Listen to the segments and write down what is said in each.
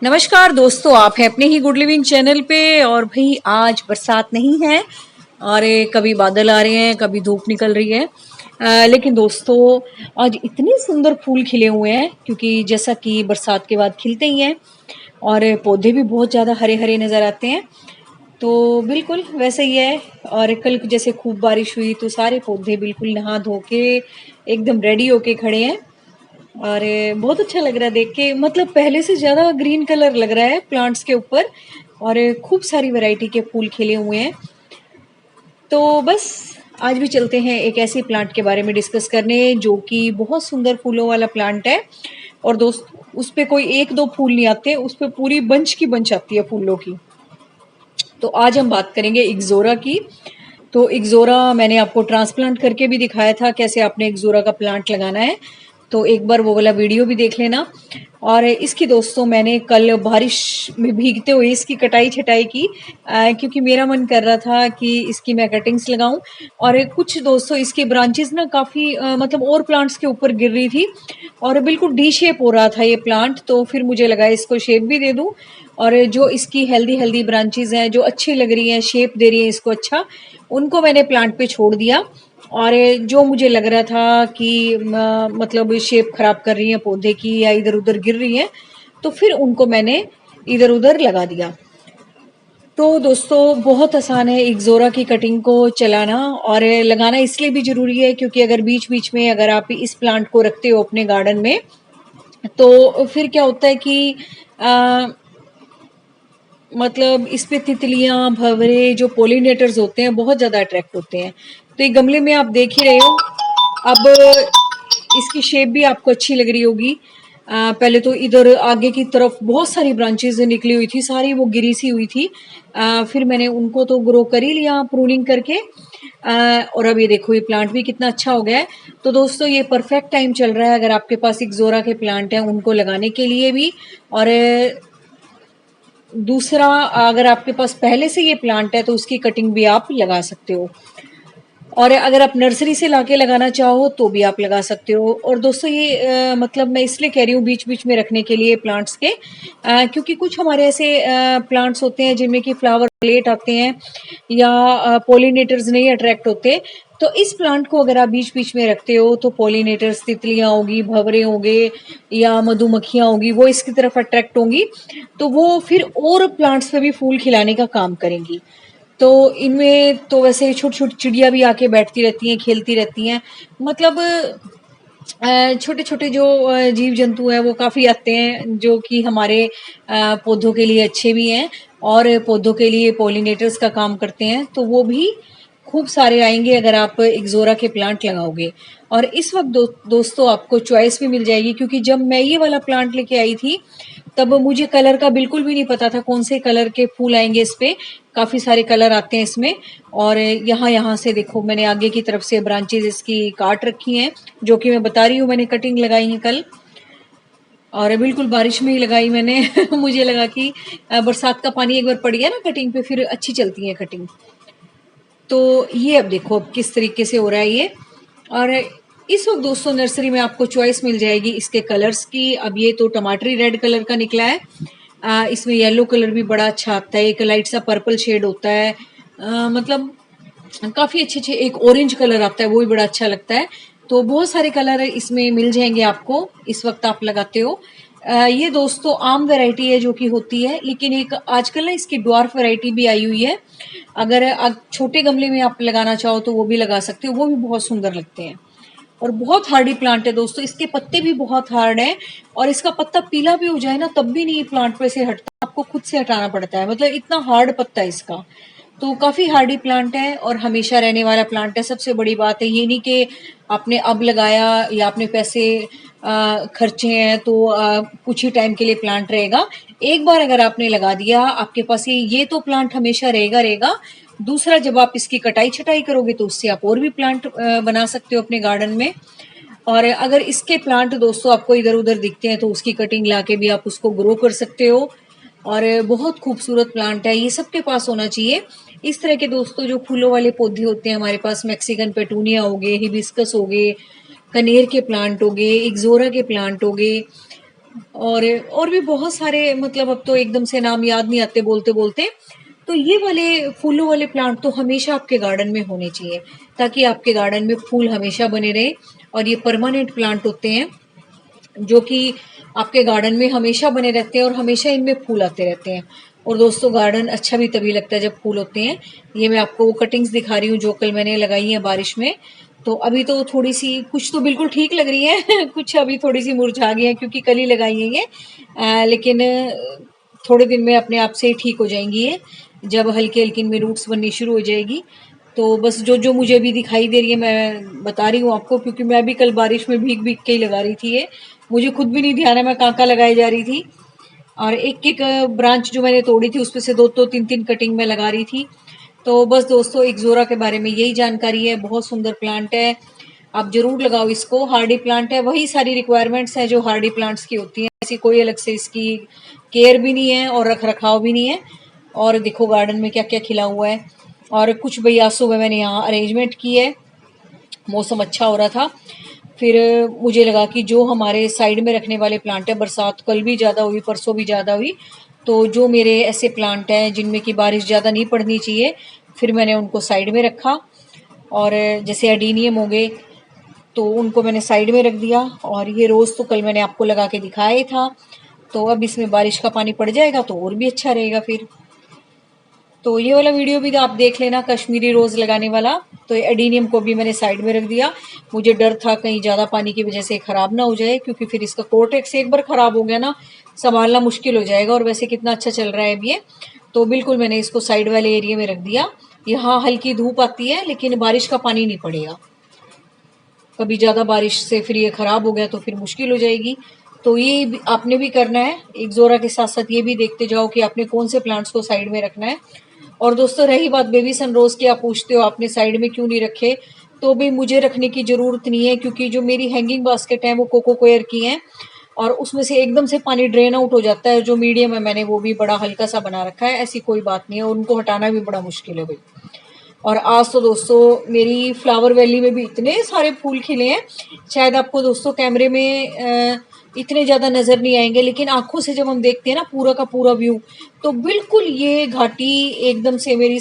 नमस्कार दोस्तों, आप हैं अपने ही गुड लिविंग चैनल पे। और भाई आज बरसात नहीं है और कभी बादल आ रहे हैं, कभी धूप निकल रही है। लेकिन दोस्तों आज इतने सुंदर फूल खिले हुए हैं, क्योंकि जैसा कि बरसात के बाद खिलते ही हैं और पौधे भी बहुत ज़्यादा हरे हरे नज़र आते हैं। तो बिल्कुल वैसे ही है। और कल जैसे खूब बारिश हुई तो सारे पौधे बिल्कुल नहा धो के एकदम रेडी होके खड़े हैं। और बहुत अच्छा लग रहा है देख के, मतलब पहले से ज़्यादा ग्रीन कलर लग रहा है प्लांट्स के ऊपर। और खूब सारी वैरायटी के फूल खिले हुए हैं। तो बस आज भी चलते हैं एक ऐसे प्लांट के बारे में डिस्कस करने जो कि बहुत सुंदर फूलों वाला प्लांट है। और दोस्त उस पे कोई एक दो फूल नहीं आते, उस पे पूरी बंच की बंच आती है फूलों की। तो आज हम बात करेंगे इक्सोरा की। तो इक्सोरा मैंने आपको ट्रांसप्लांट करके भी दिखाया था कैसे आपने इक्सोरा का प्लांट लगाना है, तो एक बार वो वाला वीडियो भी देख लेना। और इसकी दोस्तों मैंने कल बारिश में भीगते हुए इसकी कटाई छटाई की, क्योंकि मेरा मन कर रहा था कि इसकी मैं कटिंग्स लगाऊं। और कुछ दोस्तों इसकी ब्रांचेस ना काफ़ी मतलब और प्लांट्स के ऊपर गिर रही थी और बिल्कुल डी शेप हो रहा था ये प्लांट। तो फिर मुझे लगा इसको शेप भी दे दूं, और जो इसकी हेल्दी हेल्दी ब्रांचेस हैं जो अच्छी लग रही हैं, शेप दे रही हैं इसको अच्छा, उनको मैंने प्लांट पे छोड़ दिया। और जो मुझे लग रहा था कि मतलब शेप खराब कर रही हैं पौधे की या इधर उधर गिर रही हैं, तो फिर उनको मैंने इधर उधर लगा दिया। तो दोस्तों बहुत आसान है इक्सोरा की कटिंग को चलाना, और लगाना इसलिए भी ज़रूरी है क्योंकि अगर बीच बीच में अगर आप इस प्लांट को रखते हो अपने गार्डन में, तो फिर क्या होता है कि मतलब इस पे तितलियां भंवरे जो पोलिनेटर्स होते हैं बहुत ज़्यादा अट्रैक्ट होते हैं। तो ये गमले में आप देख ही रहे हो। अब इसकी शेप भी आपको अच्छी लग रही होगी। पहले तो इधर आगे की तरफ बहुत सारी ब्रांचेस निकली हुई थी, सारी वो गिरी सी हुई थी। फिर मैंने उनको तो ग्रो कर ही लिया प्रूनिंग करके। और अब ये देखो ये प्लांट भी कितना अच्छा हो गया है। तो दोस्तों ये परफेक्ट टाइम चल रहा है अगर आपके पास इक्सोरा के प्लांट हैं उनको लगाने के लिए भी। और दूसरा, अगर आपके पास पहले से ये प्लांट है तो उसकी कटिंग भी आप लगा सकते हो। और अगर आप नर्सरी से लाके लगाना चाहो तो भी आप लगा सकते हो। और दोस्तों ये मतलब मैं इसलिए कह रही हूँ बीच बीच में रखने के लिए प्लांट्स के, क्योंकि कुछ हमारे ऐसे प्लांट्स होते हैं जिनमें कि फ्लावर लेट आते हैं या पोलिनेटर्स नहीं अट्रैक्ट होते। तो इस प्लांट को अगर आप बीच बीच में रखते हो तो पोलिनेटर्स, तितलियां होगी, भंवरे होंगे या मधुमक्खियां होंगी, वो इसकी तरफ अट्रैक्ट होंगी, तो वो फिर और प्लांट्स पे भी फूल खिलाने का काम करेंगी। तो इनमें तो वैसे छोटी छोटी चिड़िया भी आके बैठती रहती हैं, खेलती रहती हैं। मतलब छोटे छोटे जो जीव जंतु हैं वो काफ़ी आते हैं जो कि हमारे पौधों के लिए अच्छे भी हैं और पौधों के लिए पोलिनेटर्स का काम करते हैं। तो वो भी खूब सारे आएंगे अगर आप इक्सोरा के प्लांट लगाओगे। और इस वक्त दोस्तों आपको चॉइस भी मिल जाएगी, क्योंकि जब मैं ये वाला प्लांट लेके आई थी तब मुझे कलर का बिल्कुल भी नहीं पता था कौन से कलर के फूल आएंगे इस पे। काफ़ी सारे कलर आते हैं इसमें। और यहाँ यहाँ से देखो मैंने आगे की तरफ से ब्रांचेज इसकी काट रखी हैं, जो कि मैं बता रही हूँ मैंने कटिंग लगाई है कल, और बिल्कुल बारिश में ही लगाई मैंने। मुझे लगा कि बरसात का पानी एक बार पड़ गया ना कटिंग पे फिर अच्छी चलती है कटिंग। तो ये अब देखो अब किस तरीके से हो रहा है ये। और इस वक्त दोस्तों नर्सरी में आपको चॉइस मिल जाएगी इसके कलर्स की। अब ये तो टमाटरी रेड कलर का निकला है, इसमें येलो कलर भी बड़ा अच्छा आता है, एक लाइट सा पर्पल शेड होता है, मतलब काफ़ी अच्छे अच्छे, एक ऑरेंज कलर आता है वो भी बड़ा अच्छा लगता है। तो बहुत सारे कलर इसमें मिल जाएंगे आपको इस वक्त आप लगाते हो। ये दोस्तों आम वैरायटी है जो कि होती है, लेकिन एक आजकल ना इसकी ड्वार्फ वैरायटी भी आई हुई है। अगर छोटे गमले में आप लगाना चाहो तो वो भी लगा सकते हो, वो भी बहुत सुंदर लगते हैं। और बहुत हार्डी प्लांट है दोस्तों, इसके पत्ते भी बहुत हार्ड हैं। और इसका पत्ता पीला भी हो जाए ना तब भी नहीं प्लांट पे से हटता, आपको खुद से हटाना पड़ता है, मतलब इतना हार्ड पत्ता है इसका। तो काफ़ी हार्डी प्लांट है और हमेशा रहने वाला प्लांट है। सबसे बड़ी बात है ये नहीं कि आपने अब लगाया या आपने पैसे खर्चे हैं तो कुछ ही टाइम के लिए प्लांट रहेगा। एक बार अगर आपने लगा दिया आपके पास ये तो प्लांट हमेशा रहेगा रहेगा। दूसरा, जब आप इसकी कटाई छटाई करोगे तो उससे आप और भी प्लांट बना सकते हो अपने गार्डन में। और अगर इसके प्लांट दोस्तों आपको इधर उधर दिखते हैं तो उसकी कटिंग लाके भी आप उसको ग्रो कर सकते हो। और बहुत खूबसूरत प्लांट है, ये सबके पास होना चाहिए। इस तरह के दोस्तों जो फूलों वाले पौधे होते हैं हमारे पास, मैक्सिकन पेटूनिया हो गए, हिबिस्कस हो गए, कनेर के प्लांट हो गए, इक्सोरा के प्लांट हो गए, और भी बहुत सारे, मतलब अब तो एकदम से नाम याद नहीं आते बोलते बोलते। तो ये वाले फूलों वाले प्लांट तो हमेशा आपके गार्डन में होने चाहिए, ताकि आपके गार्डन में फूल हमेशा बने रहे। और ये परमानेंट प्लांट होते हैं जो कि आपके गार्डन में हमेशा बने रहते हैं और हमेशा इनमें फूल आते रहते हैं। और दोस्तों, गार्डन अच्छा भी तभी लगता है जब फूल होते हैं। ये मैं आपको वो कटिंग्स दिखा रही हूँ जो कल मैंने लगाई हैं बारिश में। तो अभी तो थोड़ी सी, कुछ तो बिल्कुल ठीक लग रही है कुछ अभी थोड़ी सी मुरझा गई है क्योंकि कल ही लगाई है ये। लेकिन थोड़े दिन में अपने आप से ही ठीक हो जाएंगी ये, जब हल्की हल्की इनमें रूट्स बननी शुरू हो जाएगी। तो बस जो जो मुझे भी दिखाई दे रही है मैं बता रही हूँ आपको, क्योंकि मैं भी कल बारिश में भीग भीग के ही लगा रही थी ये। मुझे खुद भी नहीं ध्यान है मैं कहाँ कहाँ लगाई जा रही थी। और एक एक ब्रांच जो मैंने तोड़ी थी उसमें से दो दो तीन तीन कटिंग में लगा रही थी। तो बस दोस्तों, इक्सोरा के बारे में यही जानकारी है। बहुत सुंदर प्लांट है, आप जरूर लगाओ इसको। हार्डी प्लांट है, वही सारी रिक्वायरमेंट्स हैं जो हार्डी प्लांट्स की होती हैं। ऐसी कोई अलग से इसकी केयर भी नहीं है और रख रखाव भी नहीं है। और देखो गार्डन में क्या क्या खिला हुआ है। और कुछ बयासों में मैंने यहाँ अरेंजमेंट की है, मौसम अच्छा हो रहा था। फिर मुझे लगा कि जो हमारे साइड में रखने वाले प्लांट है, बरसात कल भी ज़्यादा हुई, परसों भी ज़्यादा हुई, तो जो मेरे ऐसे प्लांट हैं जिनमें कि बारिश ज़्यादा नहीं पड़नी चाहिए, फिर मैंने उनको साइड में रखा। और जैसे एडीनियम हो गए तो उनको मैंने साइड में रख दिया। और ये रोज़ तो कल मैंने आपको लगा के दिखाया ही था। तो अब इसमें बारिश का पानी पड़ जाएगा तो और भी अच्छा रहेगा फिर। तो ये वाला वीडियो भी आप देख लेना, कश्मीरी रोज लगाने वाला। तो एडीनियम को भी मैंने साइड में रख दिया। मुझे डर था कहीं ज्यादा पानी की वजह से खराब ना हो जाए, क्योंकि फिर इसका कोर्टेक्स एक बार खराब हो गया ना, संभालना मुश्किल हो जाएगा। और वैसे कितना अच्छा चल रहा है अब ये। तो बिल्कुल मैंने इसको साइड वाले एरिया में रख दिया। यहाँ हल्की धूप आती है लेकिन बारिश का पानी नहीं पड़ेगा। कभी ज़्यादा बारिश से फिर ये ख़राब हो गया तो फिर मुश्किल हो जाएगी। तो ये आपने भी करना है। इक्सोरा के साथ साथ ये भी देखते जाओ कि आपने कौन से प्लांट्स को साइड में रखना है। और दोस्तों, रही बात बेबी सनरोज की, आप पूछते हो आपने साइड में क्यों नहीं रखे। तो भी मुझे रखने की ज़रूरत नहीं है, क्योंकि जो मेरी हैंगिंग बास्केट है वो कोको कोयर की हैं। और उसमें से एकदम से पानी ड्रेन आउट हो जाता है। जो मीडियम है मैंने वो भी बड़ा हल्का सा बना रखा है, ऐसी कोई बात नहीं है। और उनको हटाना भी बड़ा मुश्किल है भाई। और आज तो दोस्तों मेरी फ्लावर वैली में भी इतने सारे फूल खिले हैं, शायद आपको दोस्तों कैमरे में इतने ज़्यादा नज़र नहीं आएंगे, लेकिन आंखों से जब हम देखते हैं ना पूरा का पूरा व्यू, तो बिल्कुल ये घाटी एकदम से मेरी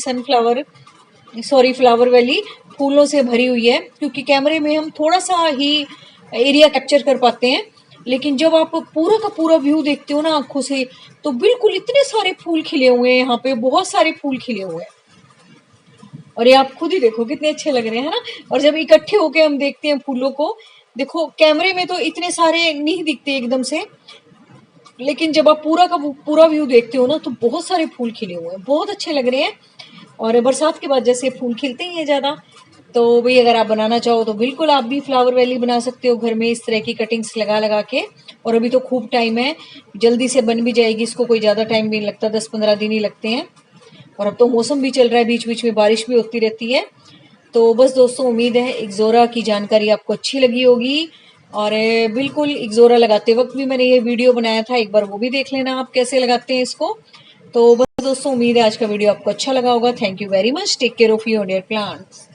फ्लावर वैली फूलों से भरी हुई है। क्योंकि कैमरे में हम थोड़ा सा ही एरिया कैप्चर कर पाते हैं, लेकिन जब आप पूरा का पूरा व्यू देखते हो ना आंखों से, तो बिल्कुल इतने सारे फूल खिले हुए हैं यहाँ पे, बहुत सारे फूल खिले हुए हैं। और ये आप खुद ही देखो कितने अच्छे लग रहे हैं ना। और जब इकट्ठे होके हम देखते हैं फूलों को, देखो कैमरे में तो इतने सारे नहीं दिखते एकदम से, लेकिन जब आप पूरा का पूरा व्यू देखते हो ना तो बहुत सारे फूल खिले हुए हैं, बहुत अच्छे लग रहे हैं। और बरसात के बाद जैसे फूल खिलते ही हैं ज़्यादा। तो भाई अगर आप बनाना चाहो तो बिल्कुल आप भी फ्लावर वैली बना सकते हो घर में, इस तरह की कटिंग्स लगा लगा के। और अभी तो खूब टाइम है, जल्दी से बन भी जाएगी, इसको कोई ज़्यादा टाइम भी नहीं लगता, 10-15 दिन ही लगते हैं। और अब तो मौसम भी चल रहा है, बीच बीच में बारिश भी होती रहती है। तो बस दोस्तों, उम्मीद है इक्सोरा की जानकारी आपको अच्छी लगी होगी। और बिल्कुल इक्सोरा लगाते वक्त भी मैंने ये वीडियो बनाया था, एक बार वो भी देख लेना आप कैसे लगाते हैं इसको। तो बस दोस्तों, उम्मीद है आज का वीडियो आपको अच्छा लगा होगा। Thank you very much. Take care of your dear plants.